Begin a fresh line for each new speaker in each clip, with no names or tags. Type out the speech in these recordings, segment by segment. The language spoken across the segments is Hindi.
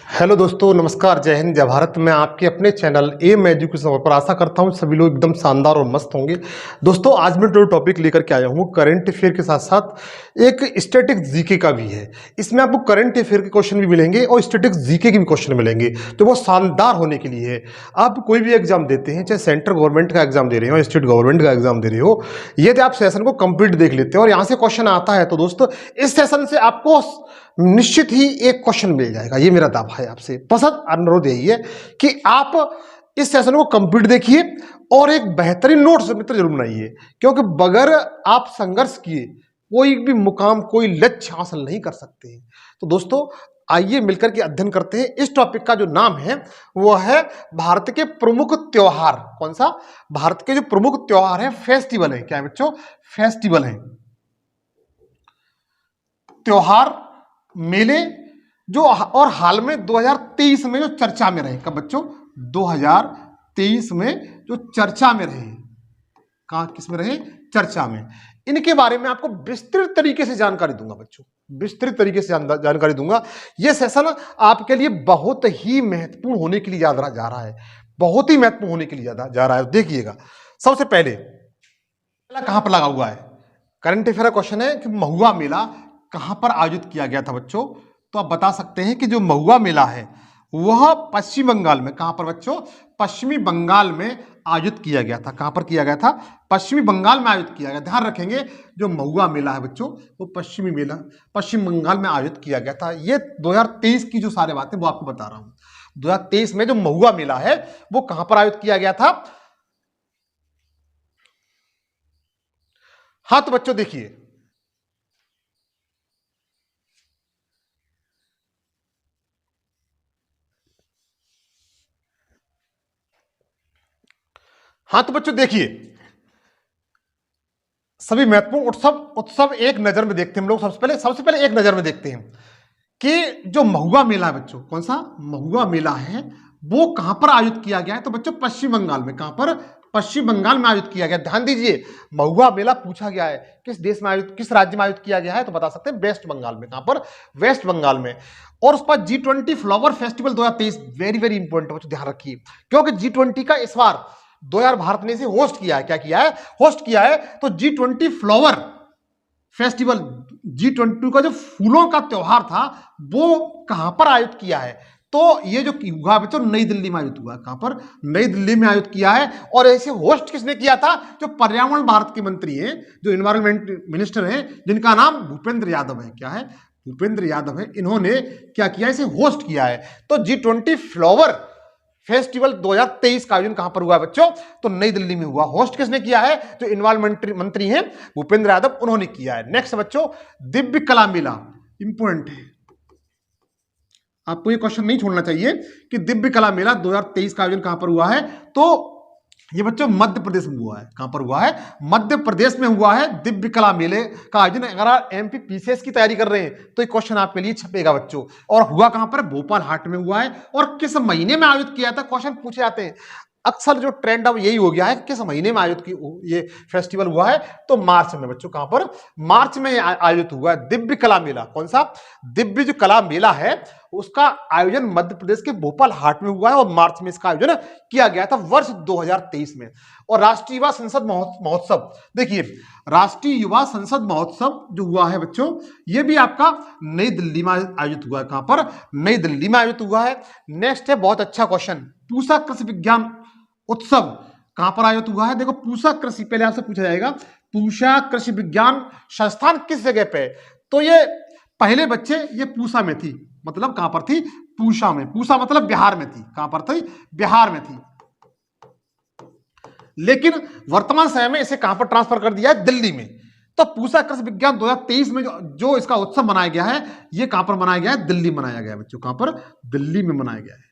हेलो दोस्तों, नमस्कार, जय हिंद, जय भारत। मैं आपके अपने चैनल एम एजुकेशन पर आशा करता हूं सभी लोग एकदम शानदार और मस्त होंगे। दोस्तों, आज मैं जो टॉपिक लेकर के आया हूं करंट अफेयर के साथ साथ एक स्टैटिक जीके का भी है। इसमें आपको करंट अफेयर के क्वेश्चन भी मिलेंगे और स्टैटिक जीके के भी क्वेश्चन मिलेंगे, तो वो शानदार होने के लिए है। आप कोई भी एग्जाम देते हैं, चाहे सेंट्रल गवर्नमेंट का एग्जाम दे रहे हो, स्टेट गवर्नमेंट का एग्जाम दे रहे हो, यदि आप सेशन को कंप्लीट देख लेते हो और यहाँ से क्वेश्चन आता है, तो दोस्तों इस सेशन से आपको निश्चित ही एक क्वेश्चन मिल जाएगा। ये मेरा दावा है आपसे। पसंद अनुरोध यही है कि आप इस सेशन को कंप्लीट देखिए और एक बेहतरीन नोट्स मित्र जरूर बनाइए, क्योंकि बगैर आप संघर्ष किए कोई भी मुकाम, कोई लक्ष्य हासिल नहीं कर सकते हैं। तो दोस्तों, आइए मिलकर के अध्ययन करते हैं। इस टॉपिक का जो नाम है वो है भारत के प्रमुख त्योहार। कौन सा? भारत के जो प्रमुख त्योहार है, फेस्टिवल है। क्या है बच्चों? फेस्टिवल है, त्योहार, मेले जो और हाल में 2023 में जो चर्चा में रहे। कब बच्चों? 2023 में जो चर्चा में रहे। कहां, किस में रहे? चर्चा में। इनके बारे में आपको विस्तृत तरीके से जानकारी दूंगा बच्चों, विस्तृत तरीके से जानकारी दूंगा। यह सेशन आपके लिए बहुत ही महत्वपूर्ण होने के लिए जा रहा है, बहुत ही महत्वपूर्ण होने के लिए जा रहा है। देखिएगा, सबसे पहले कहां पर लगा हुआ है? करंट अफेयर क्वेश्चन है कि महुआ मेला कहां पर आयोजित किया गया था बच्चों? तो आप बता सकते हैं कि जो महुआ मेला है वह पश्चिम बंगाल में। कहां पर बच्चों? पश्चिमी बंगाल में आयोजित किया गया था। कहां पर किया गया था? पश्चिमी बंगाल में आयोजित किया गया। ध्यान रखेंगे, जो महुआ मेला है बच्चों वो पश्चिमी मेला पश्चिम बंगाल में आयोजित किया गया था। ये 2023 की जो सारी बातें वो आपको बता रहा हूं। 2023 में जो महुआ मेला है वो कहां पर आयोजित किया गया था? हाँ, तो बच्चों देखिए, हाँ तो बच्चों देखिए, सभी महत्वपूर्ण उत्सव एक नजर में देखते हैं हम लोग। सबसे पहले एक नजर में देखते हैं कि जो महुआ मेला है बच्चों, कौन सा महुआ मेला है वो कहां पर आयोजित किया गया है? तो बच्चों पश्चिम बंगाल में। कहां पर? पश्चिम बंगाल में आयोजित किया गया। ध्यान दीजिए, महुआ मेला पूछा गया है किस देश में आयोजित, किस राज्य में आयोजित किया गया है? तो बता सकते हैं वेस्ट बंगाल में। कहां पर? वेस्ट बंगाल में। और उस पर G20 flower festival 2023 very very important बच्चों, ध्यान रखिए, क्योंकि G20 का इस बार 2000 भारत ने इसे होस्ट किया है। क्या किया है? होस्ट किया है। तो G20 फ्लावर फेस्टिवल, G20 का जो फूलों का त्योहार था वो कहां पर आयोजित किया है? तो ये जो हुआ बच्चों नई दिल्ली में आयोजित हुआ। कहां पर? नई दिल्ली में आयोजित किया है। और ऐसे होस्ट किसने किया था? जो पर्यावरण भारत के मंत्री हैं, जो इन्वायरमेंट मिनिस्टर हैं, जिनका नाम भूपेंद्र यादव है। क्या है? भूपेंद्र यादव है। इन्होंने क्या किया? इसे होस्ट किया है। तो G20 फ्लावर फेस्टिवल 2023 का आयोजन कहां पर हुआ बच्चों? तो नई दिल्ली में हुआ। होस्ट किसने किया है? जो इन्वायरमेंट मंत्री हैं भूपेंद्र यादव, उन्होंने किया है। नेक्स्ट बच्चों, दिव्य कला मेला इंपॉर्टेंट है, आपको ये क्वेश्चन नहीं छोड़ना चाहिए कि दिव्य कला मेला 2023 का आयोजन कहां पर हुआ है? तो ये बच्चों मध्य प्रदेश में हुआ है। कहां पर हुआ है? मध्य प्रदेश में हुआ है दिव्य कला मेले का आयोजन। अगर आप एमपी पीसीएस की तैयारी कर रहे हैं तो ये क्वेश्चन आपके लिए छपेगा बच्चों। और हुआ कहां पर? भोपाल हाट में हुआ है। और किस महीने में आयोजित किया था? क्वेश्चन पूछे जाते हैं अक्सर। जो ट्रेंड अब यही हो गया है, किस महीने में आयोजित की ये फेस्टिवल हुआ है? तो मार्च में बच्चों। कहां पर? मार्च में आयोजित हुआ है दिव्य कला मेला। कौन सा? दिव्य जो कला मेला है उसका आयोजन मध्य प्रदेश के भोपाल हाट में हुआ है और मार्च में इसका आयोजन किया गया था वर्ष 2023 में। और राष्ट्रीय युवा संसद महोत्सव, देखिए राष्ट्रीय युवा संसद महोत्सव जो हुआ है बच्चों, ये भी आपका नई दिल्ली में आयोजित हुआ है। कहां पर? नई दिल्ली में आयोजित हुआ है। नेक्स्ट है बहुत अच्छा क्वेश्चन, पूसा कृषि विज्ञान उत्सव कहां पर आयोजित हुआ है? देखो, पूसा कृषि, पहले आपसे पूछा जाएगा पूसा कृषि विज्ञान संस्थान किस जगह पे? तो ये पहले बच्चे ये पूसा में थी, मतलब कहां पर थी? पूसा में। पूसा मतलब बिहार में थी। कहां पर थी? बिहार में थी। लेकिन वर्तमान समय में इसे कहां पर ट्रांसफर कर दिया है? दिल्ली में। तो पूसा कृषि विज्ञान 2023 में जो इसका उत्सव मनाया गया है, ये कहां पर मनाया गया है? दिल्ली मनाया गया है बच्चों। कहां पर? दिल्ली में मनाया गया है।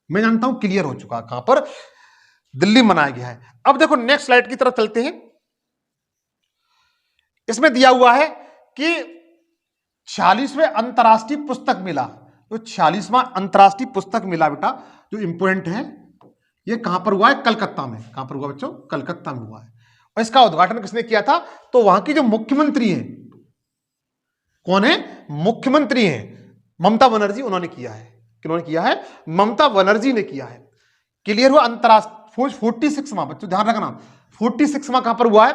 मैं जानता हूं क्लियर हो चुका। कहां पर? दिल्ली मनाया गया है। अब देखो नेक्स्ट स्लाइड की तरफ चलते हैं। इसमें दिया हुआ है कि 46वें अंतरराष्ट्रीय पुस्तक मेला, तो 46वां अंतरराष्ट्रीय पुस्तक मेला बेटा जो इंपोर्टेंट है, ये कहां पर हुआ है? कलकत्ता में। कहां पर हुआ बच्चों? कलकत्ता में हुआ है। और इसका उद्घाटन किसने किया था? तो वहां की जो मुख्यमंत्री हैं, कौन है? मुख्यमंत्री हैं ममता बनर्जी, उन्होंने किया है। किन्होंने किया है? ममता बनर्जी ने किया है। क्लियर हुआ? अंतरराष्ट्रीय 46वां, बच्चों ध्यान रखना, 46वां कहां पर हुआ है?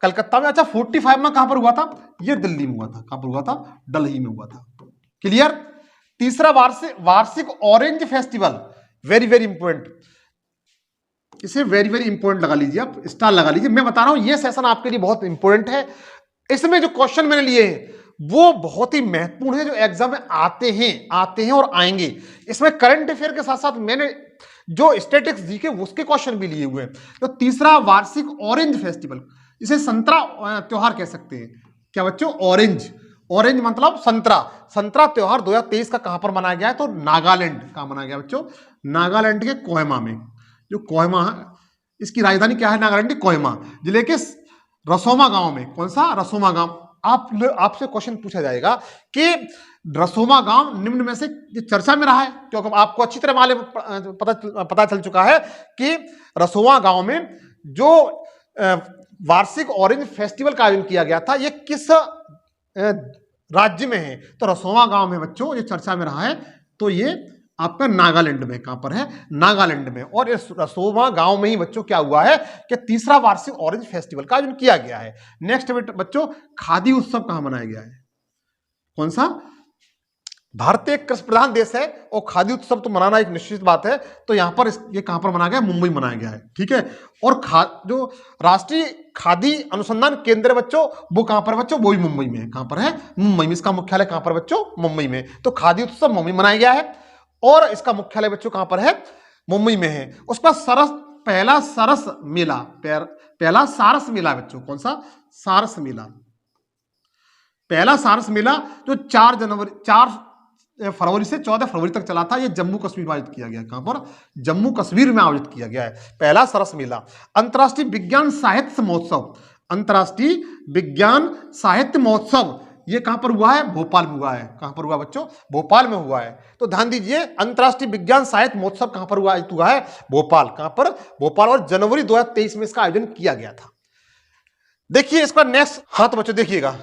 कलकत्ता में। अच्छा 45वां कहां पर हुआ था? ये दिल्ली में हुआ था। कहां पर हुआ था? दिल्ली में हुआ था। क्लियर? तीसरा वार्षिक orange festival, very very important, इसे वेरी वेरी इंपॉर्टेंट लगा लीजिए, आप स्टार लगा लीजिए। मैं बता रहा हूं ये सेशन आपके लिए बहुत इंपॉर्टेंट है। इसमें जो क्वेश्चन मैंने लिए हैं वो बहुत ही महत्वपूर्ण है, जो एग्जाम में आते हैं और आएंगे। इसमें करंट अफेयर के साथ साथ मैंने जो स्टैटिस्टिक्स जीके उसके क्वेश्चन भी लिए हुए हैं। तो तीसरा वार्षिक ऑरेंज फेस्टिवल, इसे संतरा त्योहार कह सकते हैं। क्या बच्चों? ऑरेंज, ऑरेंज मतलब संतरा। संतरा त्योहार 2023 का कहां पर मनाया गया है? तो नागालैंड का मनाया गया बच्चों, नागालैंड के कोहिमा में। जो कोहिमा, इसकी राजधानी क्या है नागालैंड की? कोहिमा। जिले के रसोमा गांव में। कौन सा? रसोमा गांव। आपसे क्वेश्चन पूछा जाएगा कि रसोमा गांव निम्न में से चर्चा में रहा है, क्योंकि आपको अच्छी तरह मालूम पता चल चुका है कि रसोमा गांव में जो वार्षिक ऑरेंज फेस्टिवल का आयोजन किया गया था, ये किस राज्य में है? तो रसोमा गांव में बच्चों ये चर्चा में रहा है। तो ये आपका नागालैंड में। कहां पर है? नागालैंड में। और इस रसोमा गांव में ही बच्चों क्या हुआ है कि तीसरा वार्षिक ऑरेंज फेस्टिवल का आयोजन किया गया है। नेक्स्ट बच्चों, खादी उत्सव कहां मनाया गया है? कौन सा? भारत एक कृषि प्रधान देश है और खादी उत्सव तो मनाना एक निश्चित बात है। तो यहां पर ये कहां पर मनाया गया? मुंबई मनाया गया है। ठीक है। और जो राष्ट्रीय खादी अनुसंधान केंद्र बच्चों, वो कहां पर बच्चों? वो भी मुंबई में है। कहां पर है? मुंबई में। इसका मुख्यालय कहां पर बच्चों? मुंबई में। तो खादी उत्सव मुंबई मनाया गया है और इसका मुख्यालय बच्चों कहां पर है? मुंबई में है। उसका पहला सरस मेला बच्चों, कौन सा? सारस मेला। पहला सारस मेला जो 4 फरवरी से 14 फरवरी तक चला था, यह जम्मू कश्मीर में आयोजित किया गया। कहां पर? जम्मू कश्मीर में आयोजित किया गया है पहला सरस मेला। अंतर्राष्ट्रीय विज्ञान साहित्य महोत्सव, अंतर्राष्ट्रीय विज्ञान साहित्य महोत्सव ये कहां पर हुआ है? भोपाल में हुआ है। कहां पर हुआ बच्चों? भोपाल में हुआ है। तो ध्यान दीजिए, अंतर्राष्ट्रीय विज्ञान साहित्य महोत्सव कहां पर हुआ है? भोपाल। कहां पर? भोपाल। और जनवरी 2023 में इसका आयोजन किया गया था। देखिए इसका नेक्स्ट, हाँ तो बच्चों देखिएगा,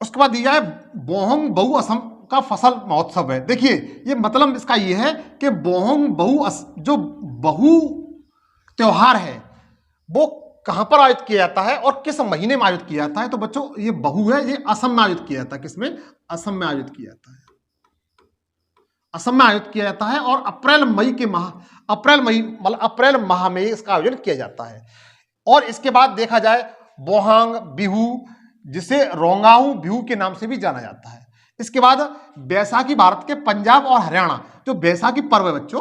उसके बाद दिया है बोहोंग बहु असम का फसल महोत्सव है। देखिए ये मतलब इसका ये है कि बोहोंग जो बहु त्योहार है वो कहां पर आयोजित किया जाता है और किस महीने में आयोजित किया जाता है? तो बच्चों ये बहु है, ये असम में आयोजित किया जाता है। किसमें? असम में आयोजित किया जाता है। असम में आयोजित किया जाता है और अप्रैल माह में इसका आयोजन किया जाता है। और इसके बाद देखा जाए बोहांग बिहू, जिसे रोंगाऊ बिहू के नाम से भी जाना जाता है। इसके बाद बैसाखी, भारत के पंजाब और हरियाणा जो बैसाखी पर्व है बच्चों,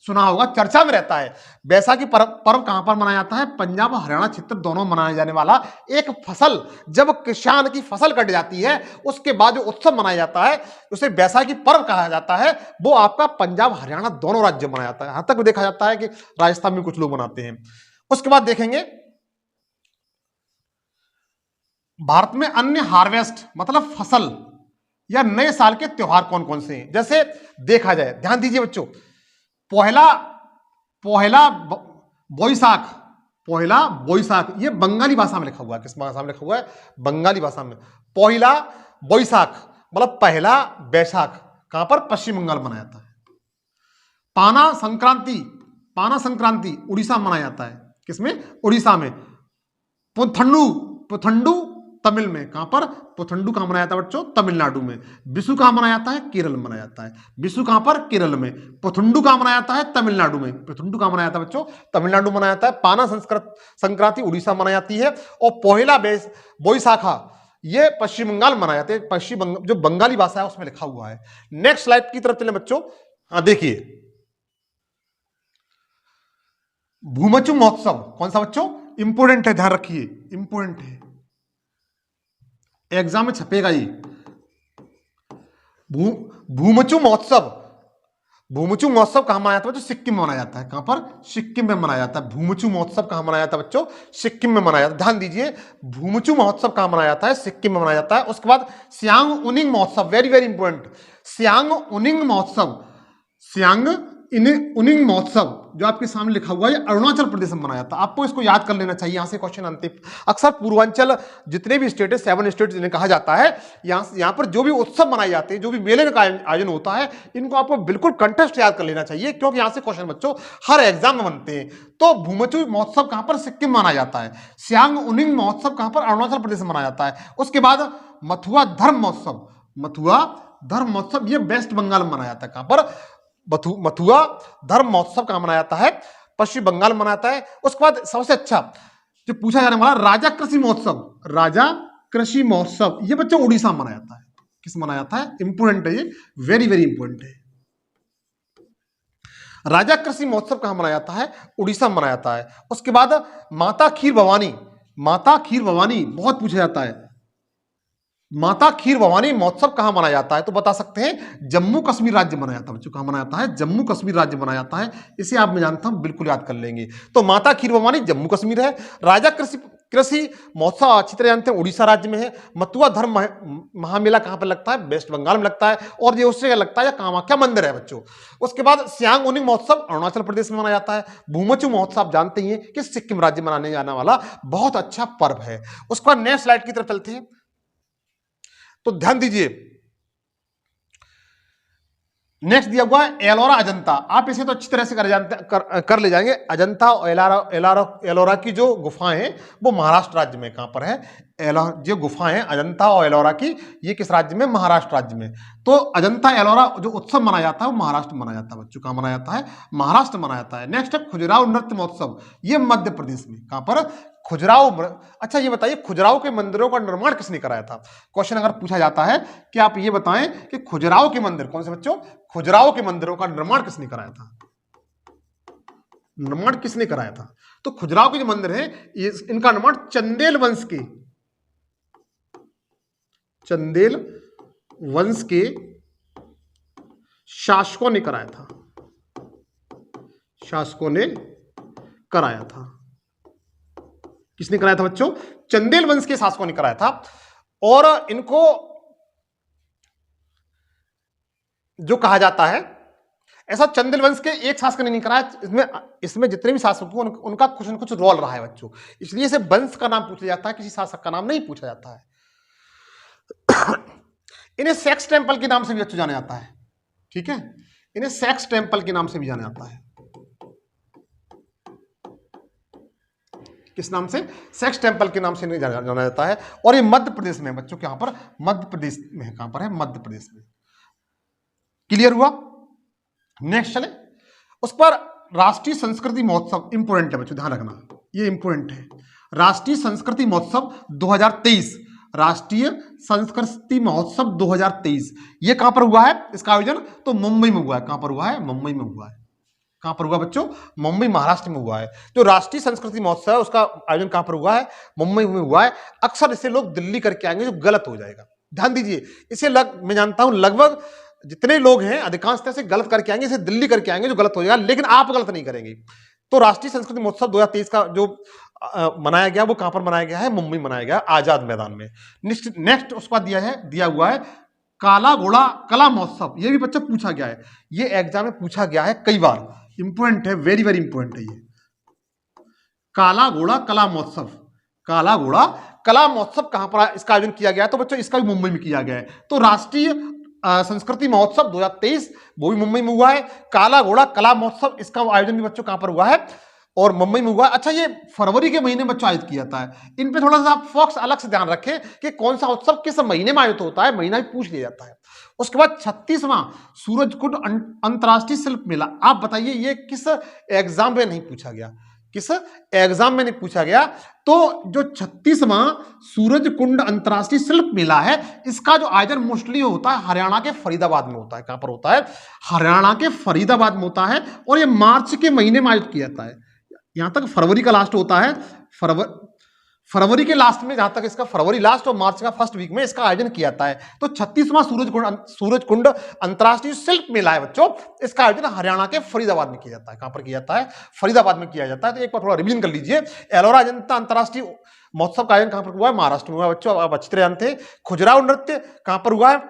सुना होगा, चर्चा में रहता है। बैसाखी पर्व कहां पर मनाया जाता है? पंजाब और हरियाणा क्षेत्र दोनों मनाया जाने वाला एक फसल, जब किसान की फसल कट जाती है उसके बाद जो उत्सव मनाया जाता है उसे बैसाखी पर्व कहा जाता है। वो आपका पंजाब हरियाणा दोनों राज्य मनाया जाता है। यहां तक देखा जाता है कि राजस्थान में कुछ लोग मनाते हैं। उसके बाद देखेंगे भारत में अन्य हार्वेस्ट मतलब फसल या नए साल के त्योहार कौन कौन से हैं। जैसे देखा जाए, ध्यान दीजिए बच्चों, पहला बोईसाख ये बंगाली भाषा में लिखा हुआ है। किस भाषा में लिखा हुआ है? बंगाली भाषा में। पहला बोईसाख मतलब पहला बैसाख कहां पर? पश्चिम बंगाल मनाया जाता है। पाना संक्रांति उड़ीसा में मनाया जाता है। किसमें? उड़ीसा में। पुथंडू तमिल में। कहां पर? पुथंडू कहां मनाया जाता है बच्चों? तमिलनाडु में। विशु कहां मनाया जाता है? केरल में मनाया जाता है। विशु कहां पर? केरल में। पुथंडू कहां मनाया जाता है? तमिलनाडु में। पुथंडू कहां मनाया जाता है बच्चों? तमिलनाडु मनाया जाता है। पाना संक्रांति उड़ीसा मनाई जाती है और पहला बोईसाखा ये पश्चिम बंगाल मनाया जाते हैं। पश्चिम बंगाल जो बंगाली भाषा है उसमें लिखा हुआ है। नेक्स्ट स्लाइड की तरफ चले बच्चों। हाँ देखिए, भूमचू महोत्सव कौन सा बच्चों? इंपोर्टेंट है, ध्यान रखिए, इंपोर्टेंट है, एग्जाम में छपेगा ये। भूमचू महोत्सव कहां मनाया जाता है बच्चों? सिक्किम में मनाया जाता है। कहां पर? सिक्किम में मनाया जाता है। भूमचू महोत्सव कहां मनाया जाता है बच्चों? सिक्किम में मनाया जाता है। ध्यान दीजिए, भूमचू महोत्सव कहां मनाया जाता है? सिक्किम में मनाया जाता है। उसके बाद सियांग उनिंग महोत्सव, वेरी वेरी इंपॉर्टेंट, सियांग उनिंग उनिंग महोत्सव जो आपके सामने लिखा हुआ है अरुणाचल प्रदेश में मनाया था। आपको इसको याद कर लेना चाहिए, यहां से क्वेश्चन आते अक्सर पूर्वांचल जितने भी स्टेट है 7 स्टेट जिन्हें कहा जाता है, यहां पर जो भी उत्सव मनाए जाते हैं, जो भी मेले का आयोजन होता है, इनको आपको बिल्कुल कंटेस्ट याद कर लेना चाहिए, क्योंकि यहां से क्वेश्चन बच्चों हर एग्जाम में बनते हैं। तो भूमचू महोत्सव कहां पर? सिक्किम मनाया जाता है। सियांग उनिंग महोत्सव कहां पर? अरुणाचल प्रदेश में मनाया जाता है। उसके बाद मथुआ धर्म महोत्सव, मथुआ धर्म महोत्सव ये वेस्ट बंगाल में मनाया जाता है। कहां पर? मथुआ धर्म महोत्सव कहां मनाया जाता है? पश्चिम बंगाल में मनाता है। उसके बाद सबसे अच्छा जो पूछा जाने वाला राजा कृषि महोत्सव, राजा कृषि महोत्सव ये बच्चों उड़ीसा में मनाया जाता है। किस मनाया जाता है? इंपोर्टेंट है ये, वेरी वेरी इंपोर्टेंट है। राजा कृषि महोत्सव कहां मनाया जाता है? उड़ीसा में मनाया जाता है। उसके बाद माता खीर भवानी, माता खीर भवानी बहुत पूछा जाता है। माता खीर भवानी महोत्सव कहां मनाया जाता है? तो बता सकते हैं जम्मू कश्मीर राज्य मनाया जाता है बच्चों। कहां मनाया जाता है? जम्मू कश्मीर राज्य मनाया जाता है। इसे आप मैं जानता हूं, बिल्कुल याद कर लेंगे। तो माता खीर भवानी जम्मू कश्मीर है। राजा कृषि महोत्सव अच्छी तरह जानते हैं उड़ीसा राज्य में है। मथुआ धर्म महामेला कहां पर लगता है? वेस्ट बंगाल में लगता है। और ये उससे लगता है कामाख्या मंदिर है बच्चों। उसके बाद सियांग उनिंग महोत्सव अरुणाचल प्रदेश में मनाया जाता है। भूमचू महोत्सव आप जानते ही हैं कि सिक्किम राज्य में मनाने जाने वाला बहुत अच्छा पर्व है। उसके बाद नेक्स्ट स्लाइड की तरफ चलते हैं। तो ध्यान दीजिए, नेक्स्ट दिया हुआ है एलोरा अजंता। आप इसे तो अच्छी तरह से कर ले जाएंगे। अजंता और एलोरा की जो गुफाएं हैं वो महाराष्ट्र राज्य में कहां पर है? जो गुफाएं हैं अजंता और एलोरा की, ये किस राज्य में? महाराष्ट्र राज्य में। तो अजंता एलोरा जो उत्सव मनाया जाता है वो महाराष्ट्र में मनाया जाता है बच्चों। कहां मनाया जाता है? महाराष्ट्र में मनाया जाता है। नेक्स्ट है खजुराहो नृत्य महोत्सव, ये मध्य प्रदेश में। कहां पर? खजुराहो। अच्छा ये बताइए खजुराहो के मंदिरों का निर्माण किसने कराया था? क्वेश्चन अगर पूछा जाता है कि आप ये बताएं कि खजुराहो के मंदिर कौन से बच्चों? खजुराहो के मंदिरों का निर्माण किसने कराया था? निर्माण किसने कराया था? तो खजुराहो के जो मंदिर है इनका निर्माण चंदेल वंश के शासकों ने कराया था। शासकों ने कराया था। किसने कराया था बच्चों? चंदेल वंश के शासकों ने कराया था। और इनको जो कहा जाता है, ऐसा चंदेल वंश के एक शासक ने नहीं कराया, इसमें जितने भी शासक हैं उनका कुछ न कुछ रोल रहा है बच्चों। इसलिए इसे वंश का नाम पूछा जाता है, किसी शासक का नाम नहीं पूछा जाता है। इन्हें सेक्स टेंपल के नाम से भी बच्चों जाना जाता है। ठीक है, इन्हें सेक्स टेंपल के नाम से भी जाना जाता है। किस नाम से? सेक्स टेंपल के नाम से इन्हें जाना जाता है। और ये मध्य प्रदेश में बच्चों, यहां पर मध्य प्रदेश में है। कहां पर है? मध्य प्रदेश में। क्लियर हुआ? नेक्स्ट चले। उस पर राष्ट्रीय संस्कृति महोत्सव इंपोर्टेंट है बच्चों, ध्यान रखना, ये इंपोर्टेंट है। राष्ट्रीय संस्कृति महोत्सव 2023, राष्ट्रीय संस्कृति महोत्सव 2023 ये कहां पर हुआ है? इसका आयोजन तो मुंबई में हुआ है। कहां पर हुआ है? मुंबई में हुआ है। कहां पर हुआ बच्चों? मुंबई महाराष्ट्र में हुआ है। जो राष्ट्रीय संस्कृति महोत्सव है उसका आयोजन कहां पर हुआ है? मुंबई में हुआ है। अक्सर इसे लोग दिल्ली करके आएंगे, जो गलत हो जाएगा। ध्यान दीजिए, इसे मैं जानता हूं लगभग जितने लोग हैं अधिकांशतः से गलत करके आएंगे, इसे दिल्ली करके आएंगे, जो गलत हो जाएगा। लेकिन आप गलत नहीं करेंगे। तो राष्ट्रीय संस्कृति महोत्सव 2023 का जो मनाया गया वो कहां पर मनाया गया है? मुंबई मनाया गया, आजाद मैदान में। नेक्स्ट उसका दिया हुआ है काला घोड़ा कला महोत्सव। ये भी बच्चा पूछा गया है, ये एग्जाम में पूछा गया है कई बार, इंपोर्टेंट है, वेरी वेरी इंपोर्टेंट है ये काला घोड़ा कला महोत्सव। काला घोड़ा कला महोत्सव कहां पर इसका आयोजन किया गया है? तो बच्चों इसका भी मुंबई में किया गया है। तो राष्ट्रीय संस्कृति महोत्सव 2023 वो भी मुंबई में हुआ है। काला घोड़ा कला महोत्सव इसका आयोजन भी बच्चों कहां पर हुआ है? और मुंबई में हुआ है। अच्छा, ये फरवरी के महीने में बच्चों आयोजित किया जाता है। इन पे थोड़ा सा आप फोकस अलग से ध्यान रखें कि कौन सा उत्सव किस महीने में आयोजित होता है, महीना भी पूछ लिया जाता है। उसके बाद 36वां सूरजकुंड अंतरराष्ट्रीय शिल्प मेला। आप बताइए ये किस एग्जाम में नहीं पूछा गया? किस एग्जाम में नहीं पूछा गया? तो जो 36वां सूरजकुंड अंतरराष्ट्रीय शिल्प मेला है, इसका जो आयोजन मोस्टली होता है हरियाणा के फरीदाबाद में होता है। कहां पर होता है? हरियाणा के फरीदाबाद में होता है। और ये मार्च के महीने में आयोजित किया जाता है। यहां तक फरवरी का लास्ट होता है, फरवरी के लास्ट में, जहां तक इसका फरवरी लास्ट और मार्च का फर्स्ट वीक में इसका आयोजन किया जाता है। तो 36वां सूरजकुंड अंतरराष्ट्रीय शिल्प मेला है बच्चों, इसका आयोजन हरियाणा के फरीदाबाद में किया जाता है। कहां पर किया जाता है? फरीदाबाद में किया जाता है। तो एक बार थोड़ा रिवीजन कर लीजिए। एलोरा अजंता अंतरराष्ट्रीय महोत्सव का आयोजन कहां पर हुआ है? महाराष्ट्र में हुआ है बच्चों, आप अच्छी तरह जानते हैं। खजुराहो नृत्य कहां पर हुआ है?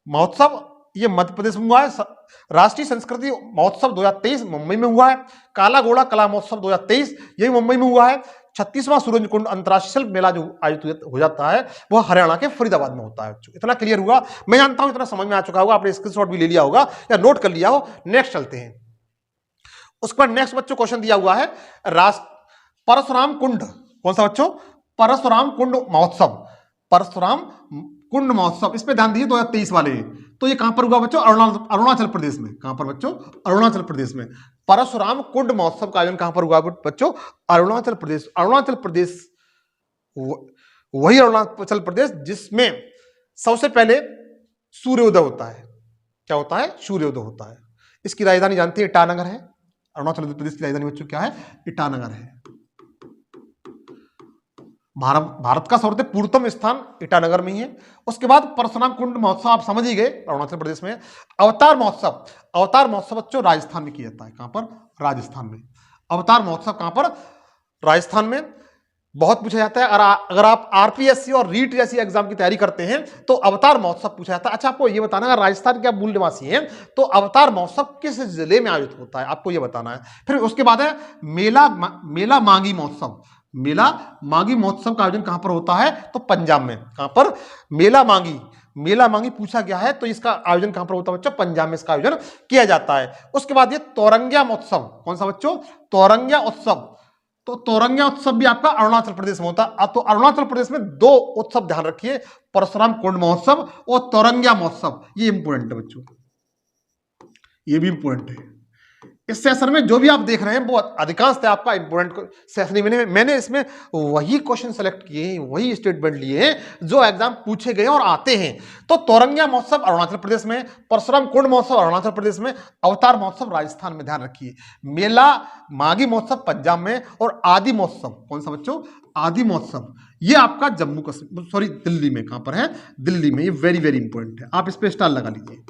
महोत्सव ये मध्य प्रदेश में हुआ है। राष्ट्रीय संस्कृति महोत्सव 2023 मुंबई में हुआ है। काला घोड़ा कला महोत्सव 2023 ये मुंबई में हुआ है। 36वां सूरजकुंड अंतर्राष्ट्रीय शिल्प मेला जो आयोजित हो जाता है वह हरियाणा के फरीदाबाद में होता है। इतना क्लियर हुआ, मैं जानता हूं इतना समझ में आ चुका होगा, आपने स्क्रीनशॉट भी ले लिया होगा या नोट कर लिया हो। नेक्स्ट चलते हैं। उसके बाद नेक्स्ट बच्चों क्वेश्चन दिया हुआ है परशुराम कुंड, कौन सा बच्चों? परशुराम कुंड महोत्सव, परशुराम कुंड महोत्सव, इस पे ध्यान दीजिए 2023 वाले। तो ये कहां पर हुआ बच्चों? अरुणाचल प्रदेश में। कहां पर बच्चों? अरुणाचल प्रदेश में। परशुराम कुंड महोत्सव का आयोजन कहां पर हुआ बच्चों? अरुणाचल प्रदेश। अरुणाचल प्रदेश वही अरुणाचल प्रदेश जिसमें सबसे पहले सूर्योदय होता है। क्या होता है? सूर्योदय होता है। इसकी राजधानी जानते हैं? ईटानगर है। अरुणाचल प्रदेश की राजधानी बच्चों क्या है? ईटानगर है। भारत का सर्वोत्तम पूर्वतम स्थान ईटानगर में ही है। उसके बाद परशुराम कुंड महोत्सव आप समझ ही गए, अरुणाचल प्रदेश में। अवतार महोत्सव, अवतार महोत्सव बच्चों राजस्थान में किया जाता है। कहां पर? राजस्थान में। अवतार महोत्सव कहां पर? राजस्थान में। बहुत पूछा जाता है, अगर आप आरपीएससी और रीट जैसी एग्जाम की तैयारी करते हैं तो अवतार महोत्सव पूछा जाता है। अच्छा, आपको यह बताना, अगर राजस्थान के आप मूल निवासी हैं तो अवतार महोत्सव किस जिले में आयोजित होता है, आपको यह बताना है। फिर उसके बाद है मेला मांगी महोत्सव। मेला मांगी महोत्सव का आयोजन कहां पर होता है? तो पंजाब में। कहां पर? मेला मांगी पूछा गया है, तो इसका आयोजन कहां पर होता है बच्चों? पंजाब में इसका आयोजन किया जाता है। उसके बाद ये तोरंगिया महोत्सव, कौन सा बच्चों? तोरंगिया उत्सव। तो तोरंगिया उत्सव भी आपका अरुणाचल प्रदेश में होता है। तो अरुणाचल प्रदेश में दो उत्सव ध्यान रखिए, परशुराम कुंड महोत्सव और तोरंगिया महोत्सव। ये इंपोर्टेंट है बच्चों, ये भी इंपोर्टेंट है। इस सेशन में जो भी आप देख रहे हैं वो अधिकांशतः आपका इंपोर्टेंट सेशन ही मैंने इसमें वही क्वेश्चन सेलेक्ट किए हैं, वही स्टेटमेंट लिए हैं जो एग्जाम पूछे गए और आते हैं। तो तोरंगिया महोत्सव अरुणाचल प्रदेश में, परशुराम कुंड महोत्सव अरुणाचल प्रदेश में, अवतार महोत्सव राजस्थान में, ध्यान रखिए। मेला माघी महोत्सव पंजाब में, और आदि महोत्सव, कौन सा बच्चों? आदि महोत्सव ये आपका जम्मू कश्मीर, सॉरी दिल्ली में। कहां पर है? दिल्ली में। ये वेरी वेरी इंपॉर्टेंट है, आप इस पे स्टार लगा लीजिए।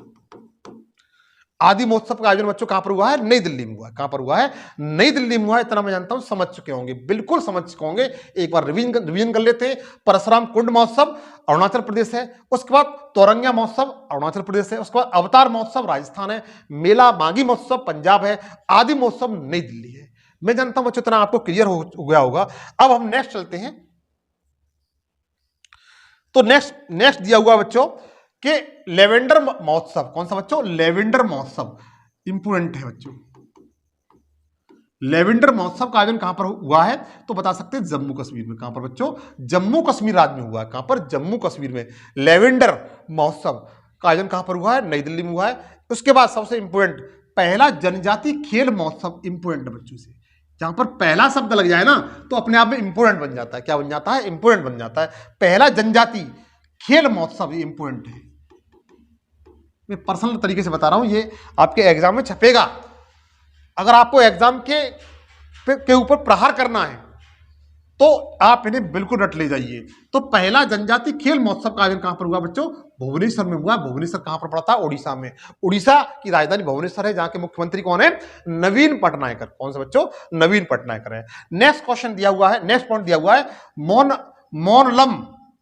आदि महोत्सव का आयोजन बच्चों कहां पर हुआ है? नई दिल्ली में हुआ है। कहां पर हुआ है? नई दिल्ली में हुआ है। इतना मैं जानता हूं समझ चुके होंगे, बिल्कुल समझ चुके होंगे। एक बार रिवीजन कर लेते हैं। परशुराम कुंड महोत्सव अरुणाचल प्रदेश है। उसके बाद तोरंगिया महोत्सव अरुणाचल प्रदेश है। उसके बाद अवतार महोत्सव राजस्थान है। मेला माघी महोत्सव पंजाब है। आदि महोत्सव नई दिल्ली है। मैं जानता हूं बच्चों इतना आपको क्लियर हो गया होगा। अब हम नेक्स्ट चलते हैं। तो नेक्स्ट दिया हुआ बच्चों कि लेवेंडर महोत्सव, कौन सा बच्चों? लेवेंडर महोत्सव इंपोर्टेंट है बच्चों। लेवेंडर महोत्सव का आयोजन कहां पर हुआ है? तो बता सकते हैं जम्मू कश्मीर में। कहां पर बच्चों? जम्मू कश्मीर राज्य में हुआ है। कहां पर? जम्मू कश्मीर में। लेवेंडर महोत्सव का आयोजन कहां पर हुआ है? नई दिल्ली में हुआ है। उसके बाद सबसे इंपोर्टेंट पहला जनजाति खेल महोत्सव, इंपोर्टेंट बच्चों से। जहां पर पहला शब्द लग जाए ना तो अपने आप में इंपोर्टेंट बन जाता है। क्या बन जाता है? इंपोर्टेंट बन जाता है। पहला जनजाति खेल महोत्सव, ये इंपोर्टेंट है। मैं पर्सनल तरीके से बता रहा हूं, ये आपके एग्जाम में छपेगा। अगर आपको एग्जाम के ऊपर प्रहार करना है तो आप इन्हें बिल्कुल रट ले जाइए। तो पहला जनजाति खेल महोत्सव का आयोजन कहां पर हुआ बच्चों? भुवनेश्वर में हुआ। भुवनेश्वर कहां पर पड़ता है? ओडिशा में। ओडिशा की राजधानी भुवनेश्वर है, जहां के मुख्यमंत्री कौन है? नवीन पटनायकर। कौन से बच्चों? नवीन पटनायकर है। नेक्स्ट क्वेश्चन दिया हुआ है, नेक्स्ट पॉइंट दिया हुआ है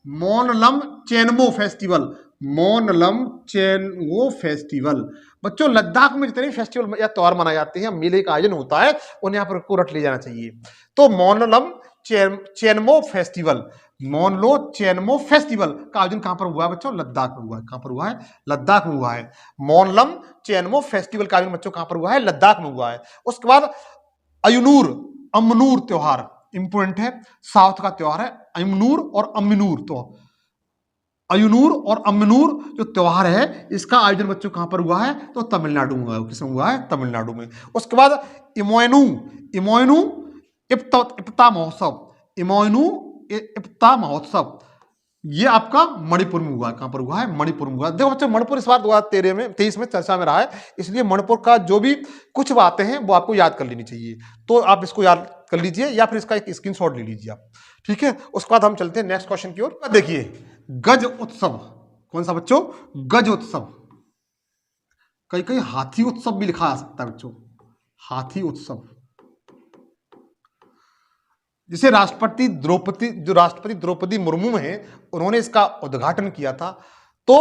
मोनलम चेनमो फेस्टिवल। मोनलम चेनमो फेस्टिवल बच्चों, लद्दाख में जितने फेस्टिवल या त्योहार मनाए जाते हैं, मेले का आयोजन होता है, उन्हें यहाँ पर को रट ले जाना चाहिए। तो मोनलम चेनमो फेस्टिवल, मोनलो चेनमो फेस्टिवल का आयोजन कहां पर हुआ है बच्चों? लद्दाख में हुआ है। कहां पर हुआ है? लद्दाख में हुआ है। मोनलम चेनमो फेस्टिवल का आयोजन बच्चों कहां पर हुआ है? लद्दाख में हुआ है। उसके बाद अमनूर त्योहार इंपोर्टेंट है, साउथ का त्योहार है अमनूर और अम्बिनूर। तो अयुनूर और अम्बिनूर जो त्योहार है इसका आयोजन बच्चों कहां पर हुआ है? तो तमिलनाडु में हुआ है। किसमें हुआ है? तमिलनाडु में। उसके बाद इमोइनू इप्ता महोत्सव ये आपका मणिपुर में हुआ है। कहां पर हुआ है? मणिपुर में हुआ है। देखो बच्चों, मणिपुर इस बार 2023 में चर्चा में रहा है, इसलिए मणिपुर का जो भी कुछ बातें हैं वो आपको याद कर लेनी चाहिए। तो आप इसको याद कर लीजिए या फिर इसका एक स्क्रीनशॉट ले लीजिए आप, ठीक है। उसके बाद हम चलते हैं नेक्स्ट क्वेश्चन की ओर। देखिए गज उत्सव, कौन सा बच्चों? गज उत्सव। कई हाथी उत्सव भी लिखा जा सकता है बच्चों, हाथी उत्सव, जिसे राष्ट्रपति द्रौपदी मुर्मू हैं, उन्होंने इसका उद्घाटन किया था। तो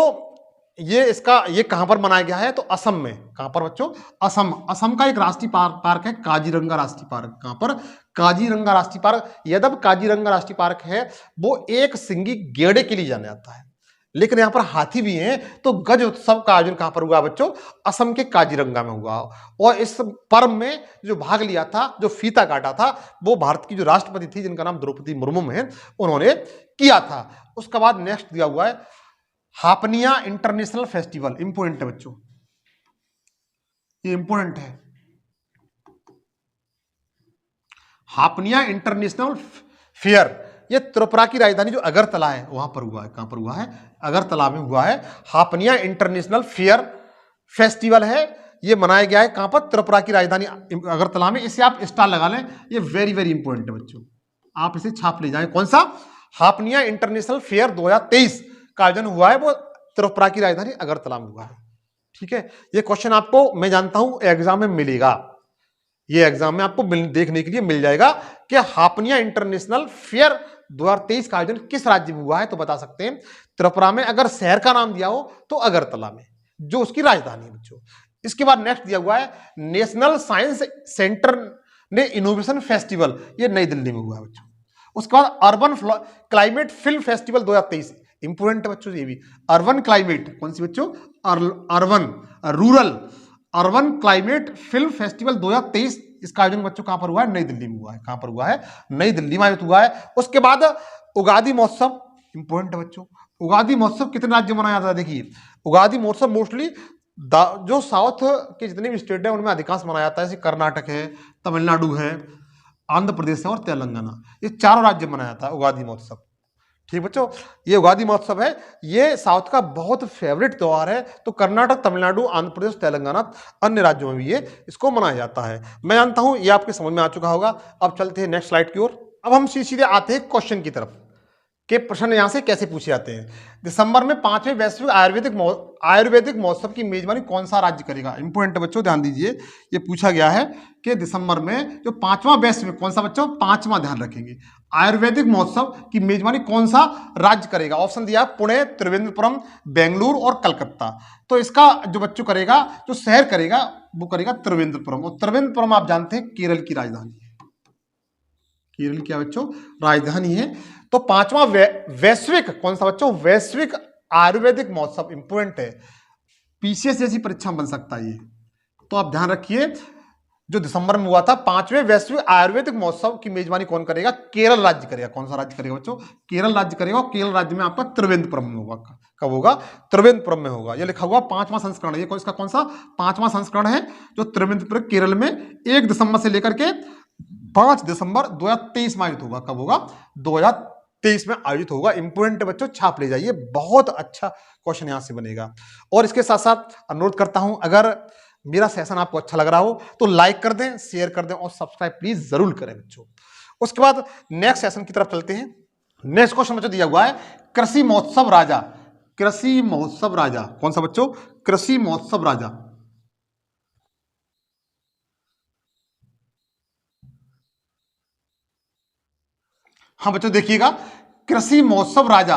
ये कहां पर मनाया गया है? तो असम में। कहां पर बच्चों? असम। असम का एक राष्ट्रीय पार्क है काजीरंगा राष्ट्रीय पार्क। कहां पर? काजीरंगा राष्ट्रीय पार्क। यद्यपि काजीरंगा राष्ट्रीय पार्क है वो एक सिंगी गेंडे के लिए जाना जाता है, लेकिन यहां पर हाथी भी हैं। तो गज उत्सव का आयोजन कहां पर हुआ बच्चों? असम के काजीरंगा में हुआ। और इस पर्व में जो भाग लिया था, जो फीता काटा था, वो भारत की जो राष्ट्रपति थी जिनका नाम द्रौपदी मुर्मू है, उन्होंने किया था। उसके बाद नेक्स्ट दिया हुआ है हापनिया इंटरनेशनल फेस्टिवल। इंपोर्टेंट है बच्चों, ये इंपोर्टेंट है। हापनिया इंटरनेशनल फेयर, ये त्रिपुरा की राजधानी जो अगरतला है वहां पर हुआ है। कहां पर हुआ है? अगरतला में हुआ है। हापनिया इंटरनेशनल फेयर फेस्टिवल है, ये मनाया गया है कहां पर? त्रिपुरा की राजधानी अगरतला में। इसे आप स्टार लगा लें, ये वेरी वेरी इंपॉर्टेंट है बच्चों, आप इसे छाप ले जाएं। कौन सा? हापनिया इंटरनेशनल फेयर 2023 का आयोजन हुआ है, वो त्रिपुरा की राजधानी अगरतला में हुआ है। ठीक है, ये क्वेश्चन आपको मैं जानता हूं एग्जाम में मिलेगा, ये एग्जाम में आपको देखने के लिए मिल जाएगा कि हापनिया इंटरनेशनल फेयर 2023 का आयोजन किस राज्य में हुआ है। तो बता सकते हैं त्रिपुरा में। अगर शहर का नाम दिया हो तो अगरतला में, जो उसकी राजधानी है बच्चों। इसके बाद नेक्स्ट दिया हुआ है नेशनल साइंस सेंटर ने इनोवेशन फेस्टिवल, ये नई दिल्ली में हुआ है बच्चों। उसके बाद urban climate film festival 2023, important है बच्चों ये भी। अर्बन क्लाइमेट, कौन सी बच्चों? Urban rural urban climate film festival 2023, इसका आयोजन बच्चों कहां पर हुआ है? नई दिल्ली में हुआ है। कहां पर हुआ है? नई दिल्ली में आयोजित हुआ है। उसके बाद उगादी महोत्सव, इंपोर्टेंट है बच्चों। उगादी महोत्सव कितने राज्य में मनाया जाता है? देखिए, उगादी महोत्सव मोस्टली जो साउथ के जितने भी स्टेट है उनमें अधिकांश मनाया जाता है, जैसे कर्नाटक है, तमिलनाडु है, आंध्र प्रदेश है और तेलंगाना, ये चारों राज्य में मनाया जाता है उगादी महोत्सव। ठीक बच्चों, ये उगादी महोत्सव है, ये साउथ का बहुत फेवरेट त्योहार है। तो कर्नाटक, तमिलनाडु, आंध्र प्रदेश, तेलंगाना, अन्य राज्यों में भी ये इसको मनाया जाता है। मैं जानता हूं ये आपके समझ में आ चुका होगा। अब चलते हैं नेक्स्ट स्लाइड की ओर। अब हम सीधे आते हैं क्वेश्चन की तरफ कि प्रश्न यहां से कैसे पूछे जाते हैं। दिसंबर में 5वें वैश्विक आयुर्वेदिक महोत्सव की मेजबानी कौन सा राज्य करेगा? इंपोर्टेंट बच्चों, ध्यान दीजिए, ये पूछा गया है कि दिसंबर में जो 5वां वैश्विक, कौन सा बच्चों? 5वां, ध्यान रखेंगे, आयुर्वेदिक महोत्सव की मेजबानी कौन सा राज्य करेगा? ऑप्शन दिया पुणे, त्रिवेंद्रपुरम, बेंगलुरु और कलकत्ता। तो इसका जो बच्चों करेगा, जो शहर करेगा, वो करेगा त्रिवेंद्रपुरम। और त्रिवेंद्रपुरम आप जानते हैं केरल की राजधानी है। केरल क्या बच्चों? राजधानी है। तो 5वां वैश्विक, कौन सा बच्चों? वैश्विक आयुर्वेदिक महोत्सव, इंपोर्टेंट है, पीसीएस जैसी परीक्षा बन सकता है ये, तो आप ध्यान रखिए। जो दिसंबर में हुआ था 5वें वैश्विक आयुर्वेदिक महोत्सव की मेजबानी कौन करेगा? केरल राज्य करेगा। कौन सा राज्य करेगा बच्चों? केरल राज्य करेगा। और केरल राज्य में आपका त्रिवेंद्रपुरम में होगा। कब होगा? त्रिवेंद्रपुरम में होगा। ये लिखा हुआ 5वां संस्करण, ये इसका कौन सा? 5वां संस्करण है, जो त्रिवेंद्रपुरम केरल में 1 दिसंबर से लेकर के 5 दिसंबर 2023 में आयोजित होगा। कब होगा? 2023 में आयोजित होगा। इंपोर्टेंट बच्चों, छाप ले जाइए, बहुत अच्छा क्वेश्चन यहां से बनेगा। और इसके साथ साथ अनुरोध करता हूं, अगर मेरा सेशन आपको अच्छा लग रहा हो तो लाइक कर दें, शेयर कर दें और सब्सक्राइब प्लीज जरूर करें बच्चों। उसके बाद नेक्स्ट सेशन की तरफ चलते हैं। नेक्स्ट क्वेश्चन बच्चों दिया हुआ है कृषि महोत्सव राजा। कृषि महोत्सव राजा कौन सा बच्चों? कृषि महोत्सव राजा। हाँ बच्चों देखिएगा, कृषि महोत्सव राजा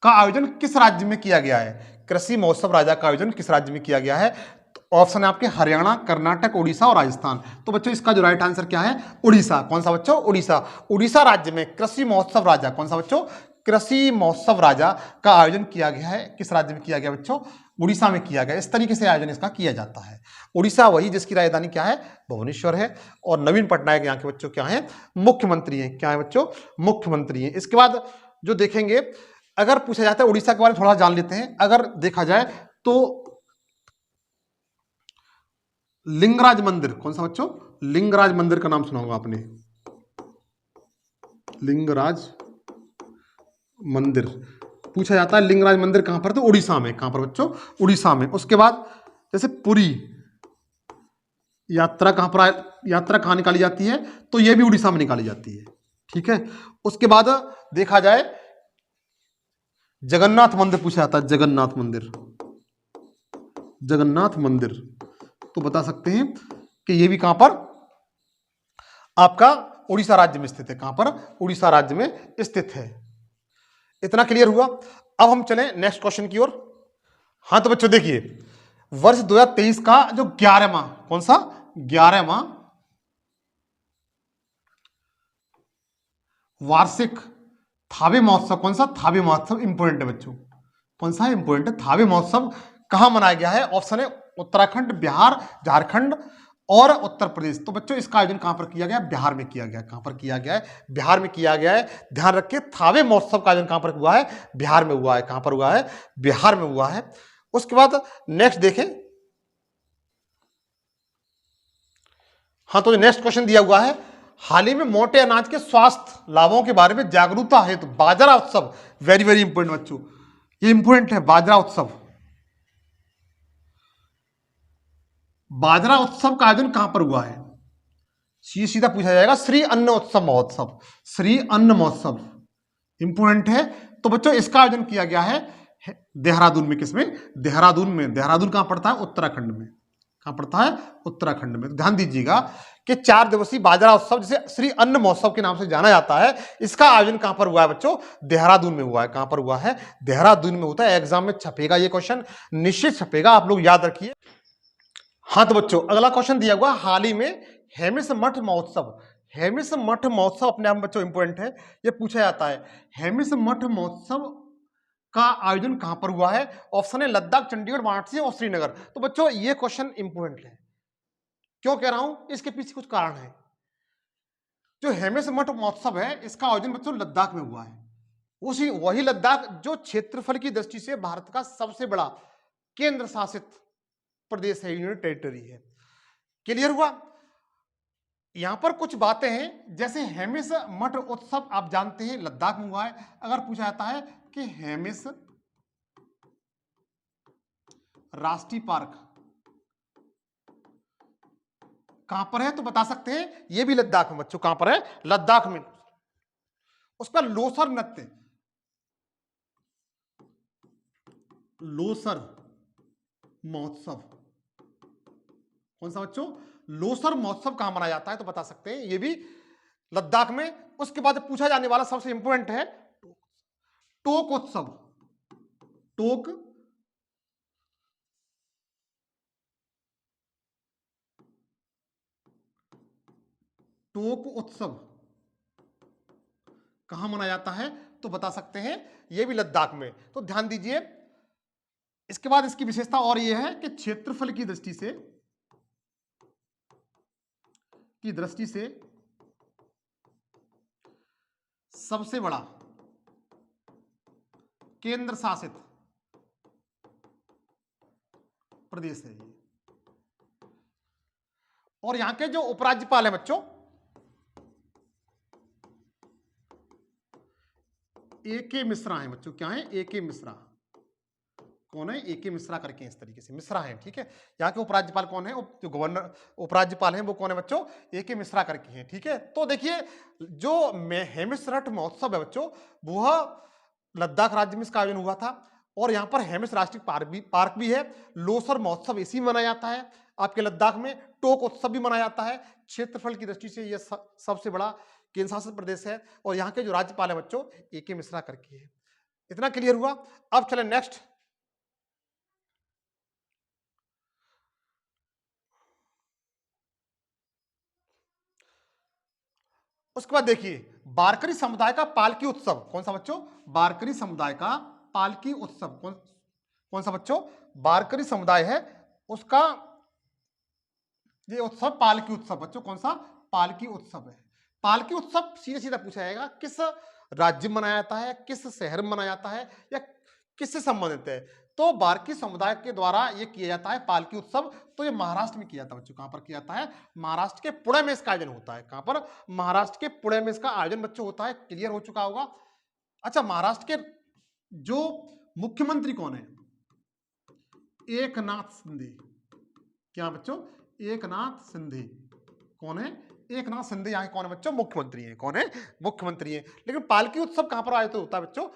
का आयोजन किस राज्य में किया गया है? कृषि महोत्सव राजा का आयोजन किस राज्य में किया गया है? तो ऑप्शन है आपके हरियाणा, कर्नाटक, उड़ीसा और राजस्थान। तो बच्चों इसका जो राइट आंसर क्या है? उड़ीसा। कौन सा बच्चों? उड़ीसा। उड़ीसा राज्य में कृषि महोत्सव राजा, कौन सा बच्चों? कृषि महोत्सव राजा का आयोजन किया गया है। किस राज्य में किया गया बच्चों? उड़ीसा में किया गया। इस तरीके से आयोजन इसका किया जाता है। उड़ीसा वही जिसकी राजधानी क्या है? भुवनेश्वर है। और नवीन पटनायक यहाँ के बच्चों क्या है? मुख्यमंत्री हैं। क्या है बच्चों? मुख्यमंत्री हैं। इसके बाद जो देखेंगे, अगर पूछा जाता है उड़ीसा के बारे में थोड़ा जान लेते हैं। अगर देखा जाए तो लिंगराज मंदिर, कौन सा बच्चों? लिंगराज मंदिर का नाम सुना होगा आपने। लिंगराज मंदिर पूछा जाता है, लिंगराज मंदिर कहां पर? तो उड़ीसा में। कहां पर बच्चों? उड़ीसा में। उसके बाद जैसे पुरी यात्रा कहां निकाली जाती है? तो यह भी उड़ीसा में निकाली जाती है। ठीक है। उसके बाद देखा जाए जगन्नाथ मंदिर पूछा जाता है। जगन्नाथ मंदिर, जगन्नाथ मंदिर तो बता सकते हैं कि यह भी कहां पर? आपका उड़ीसा राज्य में स्थित है। कहां पर? उड़ीसा राज्य में स्थित है। इतना क्लियर हुआ। अब हम चलें नेक्स्ट क्वेश्चन की ओर। हाँ तो बच्चों देखिए, वर्ष 2023 का जो 11वां, कौन सा 11वां वार्षिक थावे महोत्सव, कौन सा थावे महोत्सव इंपोर्टेंट है बच्चों, कौन सा इंपोर्टेंट है, थावे महोत्सव कहां मनाया गया है? ऑप्शन है उत्तराखंड, बिहार, झारखंड और उत्तर प्रदेश। तो बच्चों इसका आयोजन कहां पर किया गया? बिहार में किया गया। कहां पर किया गया है? बिहार में किया गया है। ध्यान रखिए, थावे महोत्सव का आयोजन कहां पर हुआ है? बिहार में हुआ है। कहां पर हुआ है? बिहार में हुआ है। उसके बाद नेक्स्ट देखें। हाँ तो नेक्स्ट क्वेश्चन दिया हुआ है, हाल ही में मोटे अनाज के स्वास्थ्य लाभों के बारे में जागरूकता है तो बाजरा उत्सव, वेरी वेरी इंपोर्टेंट बच्चों, ये इंपोर्टेंट है बाजरा उत्सव। बाजरा उत्सव का आयोजन कहां पर हुआ है? सीधा पूछा जाएगा, श्री अन्न उत्सव महोत्सव, श्री अन्न महोत्सव इंपोर्टेंट है। तो बच्चों इसका आयोजन किया गया है देहरादून में। किसमें? देहरादून में। देहरादून कहां पड़ता है? उत्तराखंड में। कहां पड़ता है? उत्तराखंड में। ध्यान दीजिएगा कि 4 दिवसीय बाजरा उत्सव, जिसे श्री अन्न महोत्सव के नाम से जाना जाता है, इसका आयोजन कहां पर हुआ है बच्चों? देहरादून में हुआ है। कहां पर हुआ है? देहरादून में होता है। एग्जाम में छपेगा ये क्वेश्चन, निश्चित छपेगा, आप लोग याद रखिए। हाँ तो बच्चों अगला क्वेश्चन दिया हुआ, हाल ही में हेमिस मठ महोत्सव, हेमिस मठ महोत्सव अपने आप में बच्चों इंपोर्टेंट है, ये पूछा जाता है। हेमिस मठ महोत्सव का आयोजन कहां पर हुआ है? ऑप्शन है लद्दाख, चंडीगढ़, वाराणसी और श्रीनगर। तो बच्चों ये क्वेश्चन इंपोर्टेंट है। क्यों कह रहा हूं? इसके पीछे कुछ कारण है। जो हेमिस मठ महोत्सव है, इसका आयोजन बच्चों लद्दाख में हुआ है। उसी वही लद्दाख जो क्षेत्रफल की दृष्टि से भारत का सबसे बड़ा केंद्र शासित प्रदेश है, यूनियन टेरिटरी है। क्लियर हुआ? यहां पर कुछ बातें हैं, जैसे हेमिस मठ उत्सव आप जानते हैं लद्दाख में हुआ है। अगर पूछा जाता है कि हेमिस राष्ट्रीय पार्क कहां पर है, तो बता सकते हैं यह भी लद्दाख में बच्चों। कहां पर है? लद्दाख में। उसका लोसर नृत्य, लोसर महोत्सव, कौन सा बच्चों? लोसर महोत्सव कहां मनाया जाता है, तो बता सकते हैं ये भी लद्दाख में। उसके बाद पूछा जाने वाला सबसे इंपोर्टेंट है टोक उत्सव, टोक टोक उत्सव कहां मनाया जाता है, तो बता सकते हैं यह भी लद्दाख में। तो ध्यान दीजिए। इसके बाद इसकी विशेषता और यह है कि क्षेत्रफल की दृष्टि से सबसे बड़ा केंद्र शासित प्रदेश है ये। और यहां के जो उपराज्यपाल हैं बच्चों, ए.के. मिश्रा हैं बच्चों। क्या है? ए.के. मिश्रा। कौन है? ए.के. मिश्रा करके इस तरीके से मिश्रा हैं, ठीक है। यहाँ के उपराज्यपाल कौन है? जो गवर्नर उपराज्यपाल हैं वो कौन है बच्चों? ए.के. मिश्रा करके हैं, ठीक है। तो देखिए जो हेमिस मठ महोत्सव है बच्चों, वह लद्दाख राज्य में इसका आयोजन हुआ था। और यहाँ पर हेमिस राष्ट्रीय पार्क भी है। लोसर महोत्सव इसी में मनाया जाता है आपके लद्दाख में। टोक उत्सव भी मनाया जाता है। क्षेत्रफल की दृष्टि से यह सबसे बड़ा केंद्र शासित प्रदेश है। और यहाँ के जो राज्यपाल है बच्चों, ए.के. मिश्रा करके है। इतना क्लियर हुआ? अब चले नेक्स्ट। उसके बाद देखिए वारकरी समुदाय का पालकी उत्सव, कौन सा बच्चों? वारकरी समुदाय का पालकी उत्सव। कौन सा बच्चों? वारकरी समुदाय है उसका ये उत्सव पालकी उत्सव बच्चों। कौन सा? पालकी उत्सव है। पालकी उत्सव सीधा सीधा पूछा जाएगा किस राज्य में मनाया जाता है, किस शहर में मनाया जाता है, या किससे संबंधित है। तो बारकी समुदाय के द्वारा ये किया जाता है पालकी उत्सव। तो ये महाराष्ट्र में किया जाता है बच्चों। कहां पर किया जाता है? महाराष्ट्र के पुणे में इसका आयोजन होता है। कहां पर? महाराष्ट्र के पुणे में इसका आयोजन बच्चों होता है। क्लियर हो चुका होगा? अच्छा, महाराष्ट्र के जो मुख्यमंत्री कौन है? एकनाथ शिंदे। क्या बच्चों? एकनाथ शिंदे। कौन है? एकनाथ शिंदे यहाँ कौन है बच्चों? मुख्यमंत्री हैं। कौन है? मुख्यमंत्री हैं। लेकिन पालकी उत्सव कहां पर आयोजित होता है बच्चों?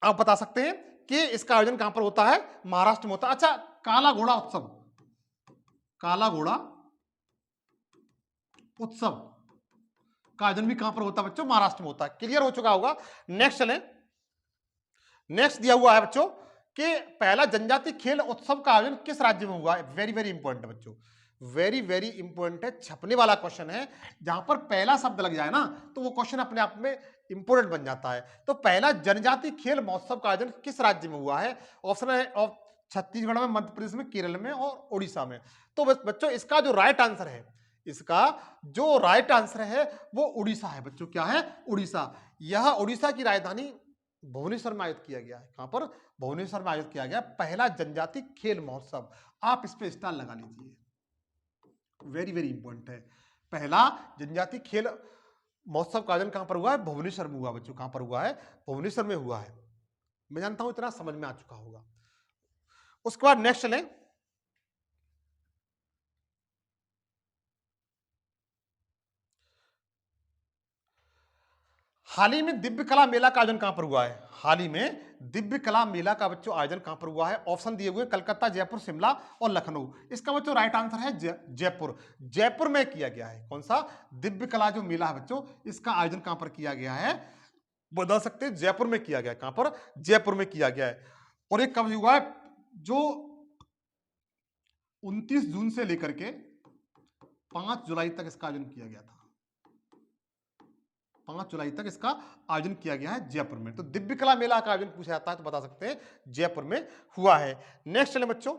आप बता सकते हैं कि इसका आयोजन कहां पर होता है? महाराष्ट्र में होता है। अच्छा, काला घोड़ा उत्सव, काला घोड़ा उत्सव का आयोजन भी कहां पर होता है बच्चों? महाराष्ट्र में होता है। क्लियर हो चुका होगा? नेक्स्ट चलें। नेक्स्ट दिया हुआ है बच्चों कि पहला जनजातीय खेल उत्सव का आयोजन किस राज्य में हुआ है। वेरी वेरी इंपॉर्टेंट है बच्चों, वेरी वेरी इंपॉर्टेंट है, छपने वाला क्वेश्चन है। जहां पर पहला शब्द लग जाए ना तो वो क्वेश्चन अपने आप में इंपॉर्टेंट बन जाता है। तो पहला जनजातीय खेल महोत्सव का आयोजन किस राज्य में हुआ है? ऑप्शन है और छत्तीसगढ़ में, मध्य प्रदेश में, केरल में और उड़ीसा में। तो बच्चों इसका जो राइट आंसर है, इसका जो राइट आंसर है वो उड़ीसा है बच्चों। क्या है? उड़ीसा। यह उड़ीसा की राजधानी भुवनेश्वर में आयोजित किया गया है। कहां पर? भुवनेश्वर में आयोजित किया गया पहला जनजातीय खेल महोत्सव। आप इस पे स्टार लगा लीजिए, वेरी वेरी इंपॉर्टेंट है। पहला जनजातीय खेल महोत्सव का आयोजन कहां पर हुआ है? भुवनेश्वर में हुआ बच्चों। कहां पर हुआ है? भुवनेश्वर में हुआ है। मैं जानता हूं इतना समझ में आ चुका होगा। उसके बाद नेक्स्ट चलें। हाल ही में दिव्य कला मेला का आयोजन कहां पर हुआ है? हाल ही में दिव्य कला मेला का बच्चों आयोजन कहां पर हुआ है? ऑप्शन दिए हुए कलकत्ता, जयपुर, शिमला और लखनऊ। इसका बच्चों राइट आंसर है जयपुर। जयपुर में किया गया है। कौन सा? दिव्य कला जो मेला है बच्चों, इसका आयोजन कहां पर किया गया है? बता सकते हैं, जयपुर में किया गया है। कहां पर? जयपुर में किया गया है। और ये कब हुआ है? जो 29 जून से लेकर के 5 जुलाई तक इसका आयोजन किया गया था। 5 जुलाई तक इसका आयोजन किया गया है जयपुर में। तो दिव्य कला मेला का आयोजन पूछा जाता है तो बता सकते हैं जयपुर में हुआ है। नेक्स्ट चले बच्चों,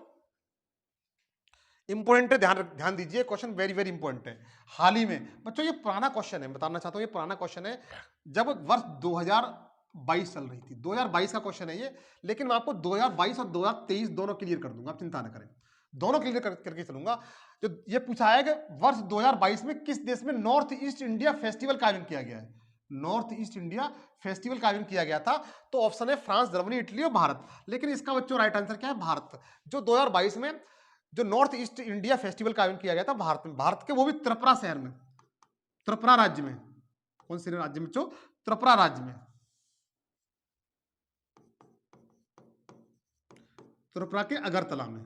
इंपॉर्टेंट है, ध्यान दीजिए, क्वेश्चन वेरी वेरी इंपॉर्टेंट है। हाल ही में बच्चों, ये पुराना क्वेश्चन है, बताना चाहता हूं ये पुराना क्वेश्चन है। जब वर्ष 2022 चल रही थी, 2022 का क्वेश्चन है ये, लेकिन मैं आपको 2022 और 2023 दोनों क्लियर कर दूंगा, आप चिंता ना करें, दोनों क्लियर करके चलूंगा। जो ये पूछा है कि वर्ष 2022 में किस देश में नॉर्थ ईस्ट इंडिया फेस्टिवल का आयोजन किया गया है? नॉर्थ ईस्ट इंडिया फेस्टिवल का आयोजन किया गया था। तो ऑप्शन है फ्रांस, जर्मनी, इटली और भारत। लेकिन इसका बच्चों राइट आंसर क्या है? भारत। जो 2022 में जो नॉर्थ ईस्ट इंडिया फेस्टिवल का आयोजन किया गया था भारत में, भारत के वो भी त्रिपुरा शहर में, त्रिपुरा राज्य में। कौन से राज्य में बच्चों? त्रिपुरा राज्य में, त्रिपुरा के अगरतला में।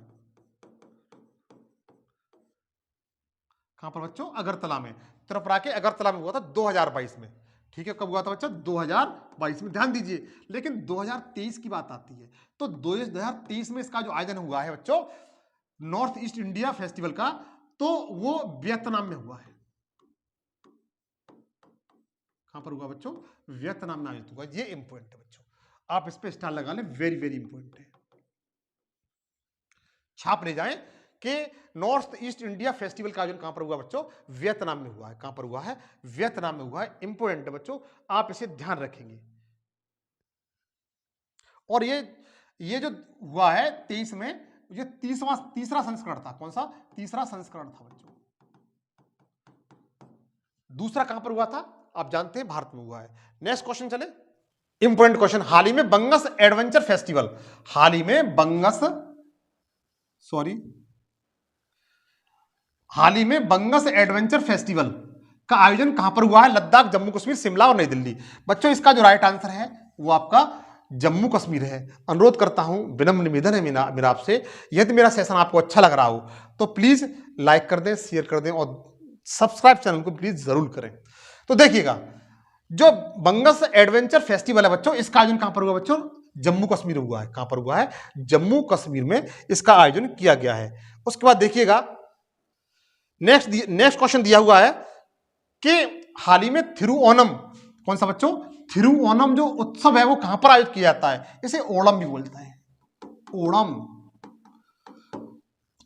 कहां पर बच्चों? अगरतला में। त्रिपुरा के अगरतला में हुआ था 2022 में। ठीक है, कब हुआ था बच्चों? 2022 में। ध्यान दीजिए, लेकिन 2023 की बात आती है तो 2023 में इसका जो आयोजन हुआ है बच्चों नॉर्थ ईस्ट इंडिया फेस्टिवल का, तो वो वियतनाम में हुआ है। कहां पर हुआ बच्चों? वियतनाम में आयोजित हुआ। ये इंपॉर्टेंट है बच्चों, आप इस पे स्टार लगा लें, वेरी वेरी इंपॉर्टेंट है। छाप ले जाएं कि नॉर्थ ईस्ट इंडिया फेस्टिवल का आयोजन कहां पर हुआ बच्चों? वियतनाम में हुआ है। कहां पर हुआ है? वियतनाम में हुआ है। इंपॉर्टेंट है बच्चों, आप इसे ध्यान रखेंगे। और ये जो हुआ है 23 में, ये तीसरा संस्करण था। कौन सा? तीसरा संस्करण था बच्चों। दूसरा कहां पर हुआ था? आप जानते हैं भारत में हुआ है। नेक्स्ट क्वेश्चन चले, इंपॉर्टेंट क्वेश्चन। हाल ही में बंगस एडवेंचर फेस्टिवल, हाल ही में बंगस एडवेंचर फेस्टिवल का आयोजन कहां पर हुआ है? लद्दाख, जम्मू कश्मीर, शिमला और नई दिल्ली। बच्चों इसका जो राइट आंसर है वो आपका जम्मू कश्मीर है। अनुरोध करता हूं, विनम्र निवेदन है मेरा आपसे, यदि मेरा सेशन आपको अच्छा लग रहा हो तो प्लीज लाइक कर दें, शेयर कर दें और सब्सक्राइब चैनल को प्लीज जरूर करें। तो देखिएगा, जो बंगस एडवेंचर फेस्टिवल है बच्चों, इसका आयोजन कहां पर हुआ बच्चों? जम्मू कश्मीर हुआ है। कहां पर हुआ है? जम्मू कश्मीर में इसका आयोजन किया गया है। उसके बाद देखिएगा, नेक्स्ट क्वेश्चन दिया हुआ है कि हाल ही में थिरुओनम, कौन सा बच्चों? थिरुओनम जो उत्सव है वो कहां पर आयोजित किया जाता है? इसे ओणम भी बोलता है, ओणम,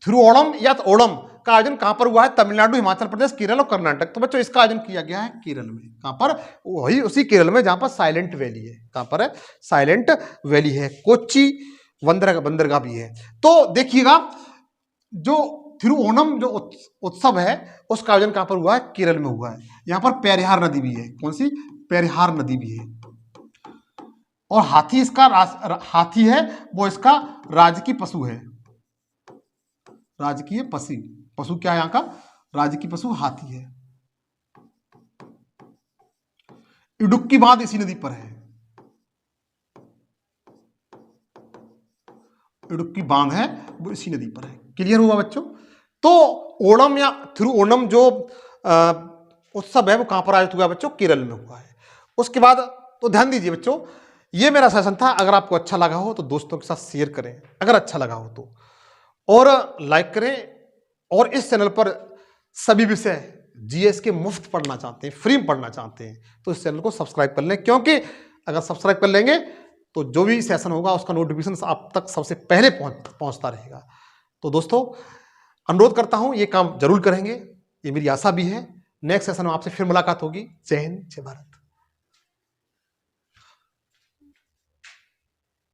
थिरुओणम या तो ओणम का आयोजन कहां पर हुआ है? तमिलनाडु, हिमाचल प्रदेश, केरल और कर्नाटक। तो बच्चों इसका आयोजन किया गया है केरल में। कहां पर? वही उसी केरल में जहां पर साइलेंट वैली है। कहां पर है? साइलेंट वैली है। कोच्चि बंदरगाह भी है। तो देखिएगा, जो थिरुओणम जो उत्सव है उसका आयोजन कहां पर हुआ है? केरल में हुआ है। यहां पर पेरियार नदी भी है। कौन सी? पेरियार नदी भी है। और हाथी इसका हाथी है वो इसका राजकीय पशु है। राजकीय पशु क्या है? यहां का राजकीय पशु हाथी है। इडुक्की बांध इसी नदी पर है। इडुक्की बांध है वो इसी नदी पर है। क्लियर हुआ बच्चों? तो ओणम या थिरुओणम जो उत्सव है वो कहां पर आयोजित हुआ बच्चों? केरल में हुआ है। उसके बाद तो ध्यान दीजिए बच्चों, ये मेरा सजेशन था। अगर आपको अच्छा लगा हो तो दोस्तों के साथ शेयर करें, अगर अच्छा लगा हो तो, और लाइक करें। और इस चैनल पर सभी विषय जीएस के मुफ्त पढ़ना चाहते हैं, फ्री में पढ़ना चाहते हैं, तो इस चैनल को सब्सक्राइब कर लें, क्योंकि अगर सब्सक्राइब कर लेंगे तो जो भी सेशन होगा उसका नोटिफिकेशन आप तक सबसे पहले पहुंचता रहेगा। तो दोस्तों, अनुरोध करता हूं ये काम जरूर करेंगे, ये मेरी आशा भी है। नेक्स्ट सेशन में आपसे फिर मुलाकात होगी। जय हिंद, जय भारत।